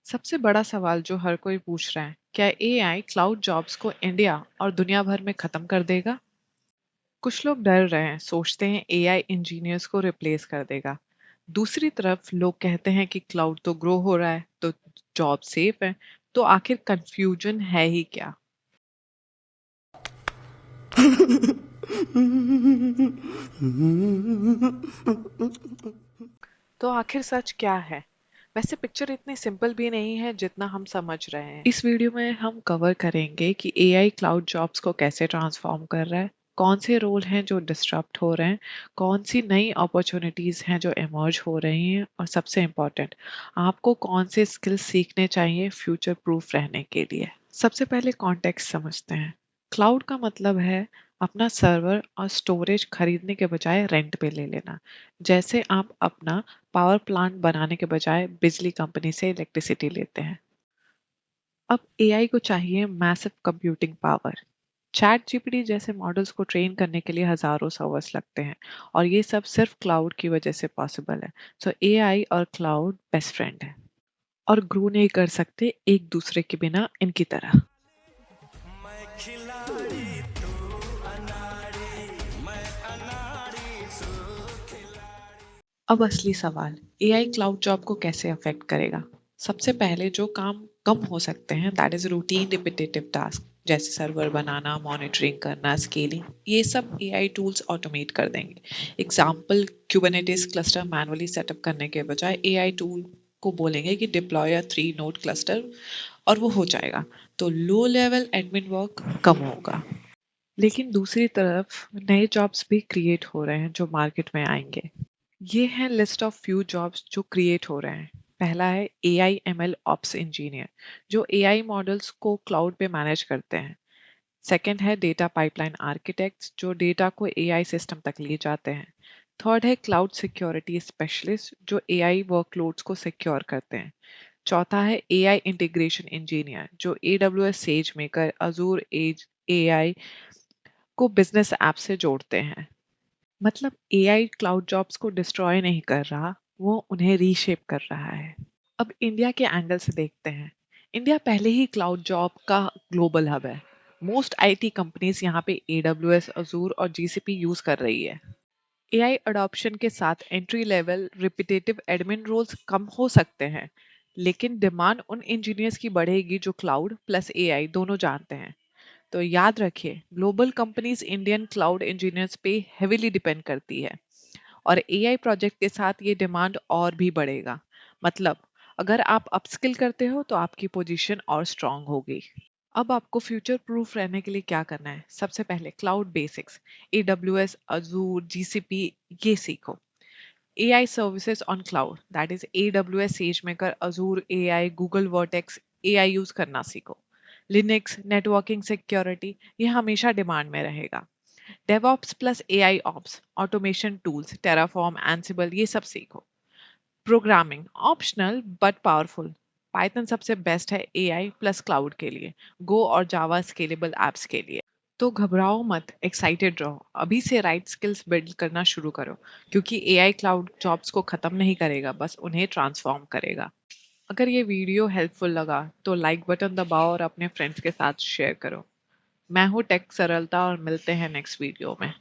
सबसे बड़ा सवाल जो हर कोई पूछ रहा है, क्या एआई क्लाउड जॉब्स को इंडिया और दुनिया भर में खत्म कर देगा? कुछ लोग डर रहे हैं, सोचते हैं एआई इंजीनियर्स को रिप्लेस कर देगा। दूसरी तरफ लोग कहते हैं कि क्लाउड तो ग्रो हो रहा है, तो जॉब सेफ है। तो आखिर कंफ्यूजन है ही क्या? तो आखिर सच क्या है? वैसे पिक्चर इतनी सिंपल भी नहीं है जितना हम समझ रहे हैं। इस वीडियो में हम कवर करेंगे कि एआई क्लाउड जॉब्स को कैसे ट्रांसफॉर्म कर रहा है, कौन से रोल हैं जो डिस्टर्ब हो रहे हैं, कौन सी नई अपॉर्चुनिटीज हैं जो इमर्ज हो रही हैं, और सबसे इम्पोर्टेंट, आपको कौन से स्किल्स सीखने चाहिए फ्यूचर प्रूफ रहने के लिए। सबसे पहले कॉन्टेक्स्ट समझते हैं। क्लाउड का मतलब है अपना सर्वर और स्टोरेज खरीदने के बजाय रेंट पे ले लेना। जैसे आप अपना पावर प्लांट बनाने के बजाय बिजली कंपनी से इलेक्ट्रिसिटी लेते हैं। अब एआई को चाहिए massive computing power. Chat GPT जैसे मॉडल्स को ट्रेन करने के लिए हजारों सर्वर्स लगते हैं, और ये सब सिर्फ क्लाउड की वजह से पॉसिबल है। सो एआई और क्लाउड बेस्ट फ्रेंड है और ग्रो नहीं कर सकते एक दूसरे के बिना इनकी तरह। मैं खिलाड़ी तू अनाड़ी, मैं अनाड़ी तू खिलाड़ी। अब असली सवाल, एआई क्लाउड जॉब को कैसे अफेक्ट करेगा? सबसे पहले जो काम कम हो सकते हैं, that is routine repetitive task, जैसे सर्वर बनाना, मॉनिटरिंग करना, स्केलिंग, ये सब एआई टूल्स ऑटोमेट कर देंगे। Example, Kubernetes cluster manually setup करने के बजाय एआई टूल को बोलेंगे कि डिप्लॉय 3 नोड क्लस्टर, और वो हो जाएगा। तो लो लेवल एडमिन वर्क कम होगा। लेकिन दूसरी तरफ नए जॉब्स भी क्रिएट हो रहे हैं जो मार्केट में आएंगे। ये है लिस्ट ऑफ फ्यू जॉब्स जो क्रिएट हो रहे हैं। पहला है एआई एमएल ऑप्स इंजीनियर, जो एआई मॉडल्स को क्लाउड पे मैनेज करते हैं। सेकंड है डेटा पाइपलाइन आर्किटेक्ट्स, जो डेटा को एआई सिस्टम तक ले जाते हैं। थर्ड है क्लाउड सिक्योरिटी स्पेशलिस्ट, जो एआई वर्कलोड्स को सिक्योर करते हैं। चौथा है एआई इंटीग्रेशन इंजीनियर, जो AWS SageMaker, Azure edge AI को बिजनेस ऐप से जोड़ते हैं। मतलब एआई क्लाउड जॉब्स को डिस्ट्रॉय नहीं कर रहा, वो उन्हें रीशेप कर रहा है। अब इंडिया के एंगल से देखते हैं। इंडिया पहले ही क्लाउड जॉब का ग्लोबल हब है। मोस्ट आईटी कंपनीज यहाँ पे एडब्ल्यूएस, अजूर और जीसीपी यूज कर रही है। एआई अडॉप्शन के साथ entry level repetitive admin roles कम हो सकते हैं, लेकिन डिमांड उन इंजीनियर्स की बढ़ेगी जो क्लाउड प्लस एआई दोनों जानते हैं। तो याद रखिए, global companies Indian cloud engineers पे हेविली डिपेंड करती है, और एआई प्रोजेक्ट के साथ ये डिमांड और भी बढ़ेगा। मतलब अगर आप अपस्किल करते हो तो आपकी पोजीशन और स्ट्रांग होगी। अब आपको फ्यूचर प्रूफ रहने के लिए क्या करना है? सबसे पहले cloud basics, AWS, Azure, GCP, ये सीखो। AI services on cloud, that is AWS, SageMaker, Azure AI, Google Vertex AI use करना सीखो। लिनक्स, नेटवर्किंग सिक्योरिटी, ये हमेशा डिमांड में रहेगा। DevOps plus AI ops, automation tools, Terraform, Ansible, ये सब सीखो। Programming optional but powerful, Python सबसे बेस्ट है एआई प्लस क्लाउड के लिए, गो और जावा स्केलेबल एप्स के लिए। तो घबराओ मत, एक्साइटेड रहो, अभी से राइट स्किल्स बिल्ड करना शुरू करो, क्योंकि एआई क्लाउड जॉब्स को खत्म नहीं करेगा, बस उन्हें ट्रांसफॉर्म करेगा। अगर ये वीडियो हेल्पफुल लगा तो लाइक बटन दबाओ और अपने फ्रेंड्स के साथ शेयर करो। मैं हूँ टेक सरलता, और मिलते हैं नेक्स्ट वीडियो में।